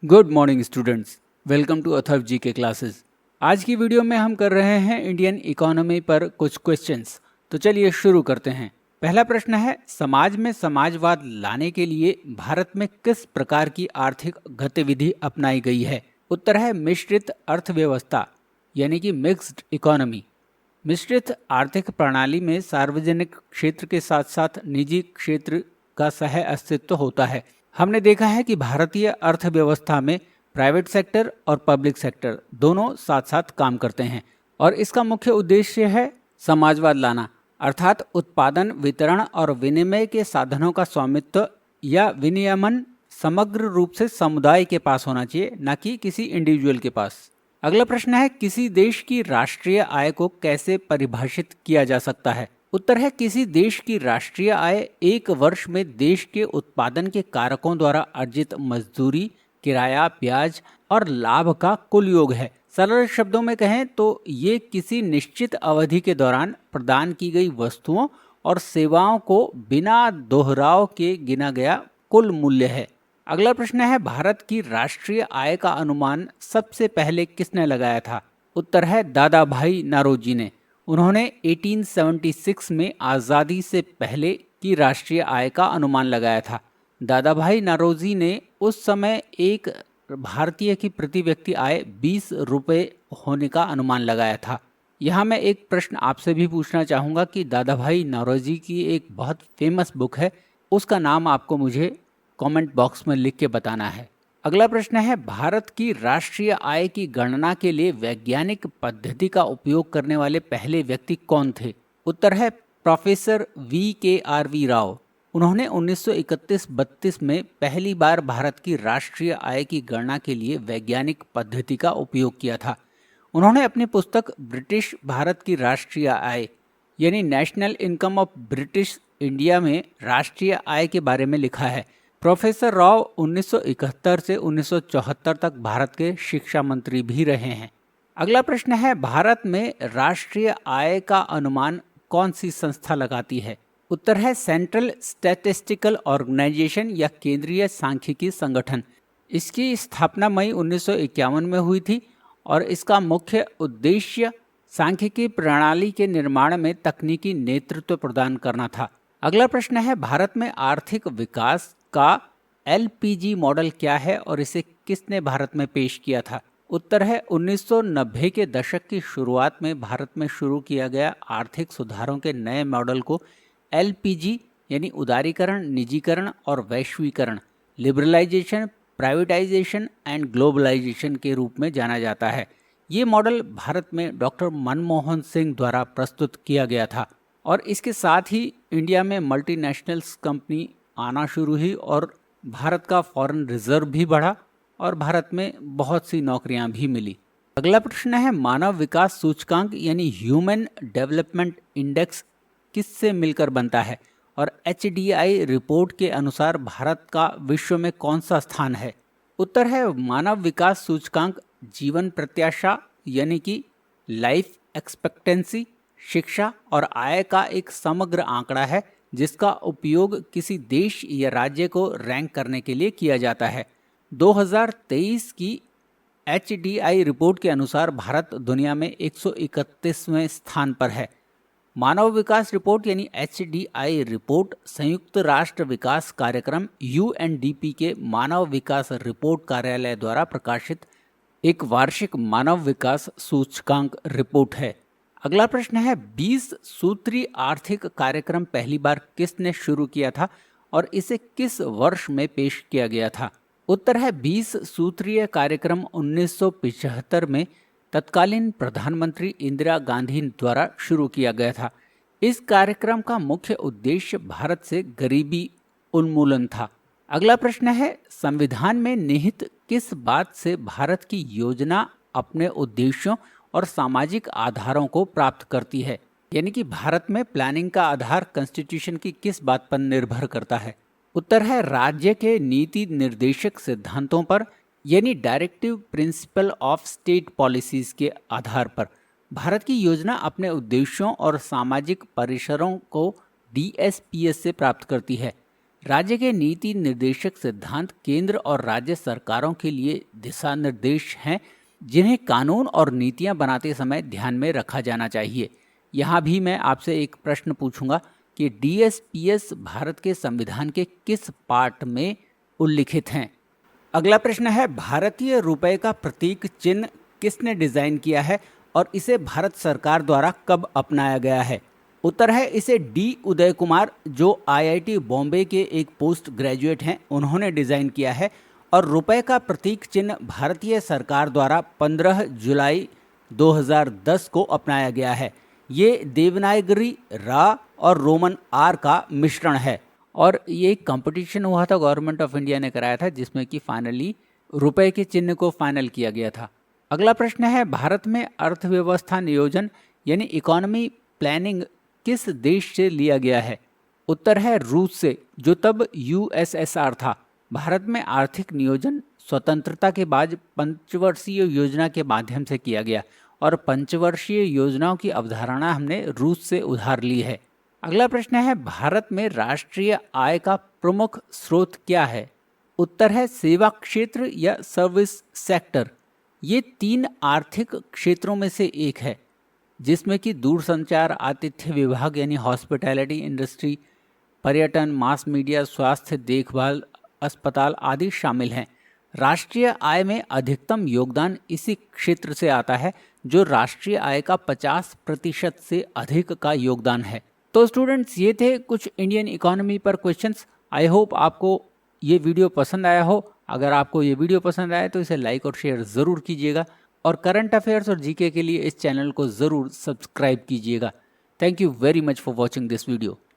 Good morning students, welcome to Atharva ji के classes. आज की वीडियो में हम कर रहे हैं इंडियन इकोनॉमी पर कुछ क्वेश्चंस। तो चलिए शुरू करते हैं। पहला प्रश्न है, समाज में समाजवाद लाने के लिए भारत में किस प्रकार की आर्थिक गतिविधि अपनाई गई है? उत्तर है मिश्रित अर्थव्यवस्था यानी कि मिक्स्ड इकोनॉमी। मिश्रित आर्थिक प्रणाली में सार्वजनिक क्षेत्र के साथ साथ निजी क्षेत्र का सह अस्तित्व होता है। हमने देखा है कि भारतीय अर्थव्यवस्था में प्राइवेट सेक्टर और पब्लिक सेक्टर दोनों साथ साथ काम करते हैं और इसका मुख्य उद्देश्य है समाजवाद लाना, अर्थात उत्पादन, वितरण और विनिमय के साधनों का स्वामित्व या विनियमन समग्र रूप से समुदाय के पास होना चाहिए, न कि किसी इंडिविजुअल के पास। अगला प्रश्न है, किसी देश की राष्ट्रीय आय को कैसे परिभाषित किया जा सकता है? उत्तर है किसी देश की राष्ट्रीय आय एक वर्ष में देश के उत्पादन के कारकों द्वारा अर्जित मजदूरी, किराया, ब्याज और लाभ का कुल योग है। सरल शब्दों में कहें तो ये किसी निश्चित अवधि के दौरान प्रदान की गई वस्तुओं और सेवाओं को बिना दोहराव के गिना गया कुल मूल्य है। अगला प्रश्न है, भारत की राष्ट्रीय आय का अनुमान सबसे पहले किसने लगाया था? उत्तर है दादा भाई नौरोजी ने। उन्होंने 1876 में आज़ादी से पहले की राष्ट्रीय आय का अनुमान लगाया था। दादा भाई नौरोजी ने उस समय एक भारतीय की प्रति व्यक्ति आय 20 रुपये होने का अनुमान लगाया था। यहाँ मैं एक प्रश्न आपसे भी पूछना चाहूँगा कि दादा भाई नौरोजी की एक बहुत फेमस बुक है, उसका नाम आपको मुझे कमेंट बॉक्स में लिख के बताना है। अगला प्रश्न है, भारत की राष्ट्रीय आय की गणना के लिए वैज्ञानिक पद्धति का उपयोग करने वाले पहले व्यक्ति कौन थे? उत्तर है प्रोफेसर VKRV राव। उन्होंने 1931-32 में पहली बार भारत की राष्ट्रीय आय की गणना के लिए वैज्ञानिक पद्धति का उपयोग किया था। उन्होंने अपनी पुस्तक ब्रिटिश भारत की राष्ट्रीय आय यानी national income of British India में राष्ट्रीय आय के बारे में लिखा है। प्रोफेसर राव 1971 से 1974 तक भारत के शिक्षा मंत्री भी रहे हैं। अगला प्रश्न है, भारत में राष्ट्रीय आय का अनुमान कौन सी संस्था लगाती है? उत्तर है सेंट्रल स्टैटिस्टिकल ऑर्गेनाइजेशन या केंद्रीय सांख्यिकी संगठन। इसकी स्थापना मई 1951 में हुई थी और इसका मुख्य उद्देश्य सांख्यिकी प्रणाली के निर्माण में तकनीकी नेतृत्व प्रदान करना था। अगला प्रश्न है, भारत में आर्थिक विकास का LPG मॉडल क्या है और इसे किसने भारत में पेश किया था? उत्तर है 1990 के दशक की शुरुआत में भारत में शुरू किया गया आर्थिक सुधारों के नए मॉडल को LPG यानी उदारीकरण, निजीकरण और वैश्वीकरण, लिबरलाइजेशन, प्राइवेटाइजेशन एंड ग्लोबलाइजेशन के रूप में जाना जाता है। ये मॉडल भारत में डॉक्टर मनमोहन सिंह द्वारा प्रस्तुत किया गया था और इसके साथ ही इंडिया में मल्टीनेशनल्स कंपनी आना शुरू हुई और भारत का फॉरेन रिजर्व भी बढ़ा और भारत में बहुत सी नौकरियां भी मिली। अगला प्रश्न है, मानव विकास सूचकांक यानी ह्यूमन डेवलपमेंट इंडेक्स किससे मिलकर बनता है और HDI रिपोर्ट के अनुसार भारत का विश्व में कौन सा स्थान है? उत्तर है मानव विकास सूचकांक जीवन प्रत्याशा यानी कि लाइफ एक्सपेक्टेंसी, शिक्षा और आय का एक समग्र आंकड़ा है जिसका उपयोग किसी देश या राज्य को रैंक करने के लिए किया जाता है। 2023 की HDI रिपोर्ट के अनुसार भारत दुनिया में 131वें स्थान पर है। मानव विकास रिपोर्ट यानी HDI रिपोर्ट संयुक्त राष्ट्र विकास कार्यक्रम UNDP के मानव विकास रिपोर्ट कार्यालय द्वारा प्रकाशित एक वार्षिक मानव विकास सूचकांक रिपोर्ट है। अगला प्रश्न है, 20 सूत्री आर्थिक कार्यक्रम पहली बार किसने शुरू किया था और इसे किस वर्ष में पेश किया गया था? उत्तर है 20 सूत्रीय कार्यक्रम 1975 में तत्कालीन प्रधानमंत्री इंदिरा गांधी द्वारा शुरू किया गया था। इस कार्यक्रम का मुख्य उद्देश्य भारत से गरीबी उन्मूलन था। अगला प्रश्न है, संविधान में निहित किस बात से भारत की योजना अपने उद्देश्यों और सामाजिक आधारों को प्राप्त करती है? यानी कि भारत में प्लानिंग का आधार कॉन्स्टिट्यूशन की किस बात पर निर्भर करता है? उत्तर है राज्य के नीति निर्देशक सिद्धांतों पर यानी directive principle of state policies के आधार पर। भारत की योजना अपने उद्देश्यों और सामाजिक परिसरों को DSPS से प्राप्त करती है। राज्य के नीति निर्देशक सिद्धांत केंद्र और राज्य सरकारों के लिए दिशा निर्देश हैं जिन्हें कानून और नीतियां बनाते समय ध्यान में रखा जाना चाहिए। यहाँ भी मैं आपसे एक प्रश्न पूछूंगा कि DSPS भारत के संविधान के किस पार्ट में उल्लिखित हैं। अगला प्रश्न है, भारतीय रुपए का प्रतीक चिन्ह किसने डिजाइन किया है और इसे भारत सरकार द्वारा कब अपनाया गया है। उत्तर है इसे D उदय कुमार, जो IIT बॉम्बे के एक पोस्ट ग्रेजुएट हैं, उन्होंने डिजाइन किया है और रुपए का प्रतीक चिन्ह भारतीय सरकार द्वारा 15 जुलाई 2010 को अपनाया गया है। ये देवनागरी रा और रोमन आर का मिश्रण है और ये कंपटीशन हुआ था, गवर्नमेंट ऑफ इंडिया ने कराया था, जिसमें कि फाइनली रुपए के चिन्ह को फाइनल किया गया था। अगला प्रश्न है, भारत में अर्थव्यवस्था नियोजन यानी इकोनॉमी प्लानिंग किस देश से लिया गया है। उत्तर है रूस से, जो तब USSR था। भारत में आर्थिक नियोजन स्वतंत्रता के बाद पंचवर्षीय योजना के माध्यम से किया गया और पंचवर्षीय योजनाओं की अवधारणा हमने रूस से उधार ली है। अगला प्रश्न है, भारत में राष्ट्रीय आय का प्रमुख स्रोत क्या है। उत्तर है सेवा क्षेत्र या सर्विस सेक्टर। ये 3 आर्थिक क्षेत्रों में से एक है, जिसमें कि दूरसंचार, आतिथ्य विभाग यानी हॉस्पिटैलिटी इंडस्ट्री, पर्यटन, मास मीडिया, स्वास्थ्य देखभाल, अस्पताल आदि शामिल हैं। राष्ट्रीय आय में अधिकतम योगदान इसी क्षेत्र से आता है, जो राष्ट्रीय आय का 50% से अधिक का योगदान है। तो स्टूडेंट्स, ये थे कुछ इंडियन इकोनॉमी पर क्वेश्चंस। आई होप आपको ये वीडियो पसंद आया हो। अगर आपको ये वीडियो पसंद आया तो इसे लाइक और शेयर ज़रूर कीजिएगा और करंट अफेयर्स और जीके के लिए इस चैनल को ज़रूर सब्सक्राइब कीजिएगा। Thank you very much for watching this video.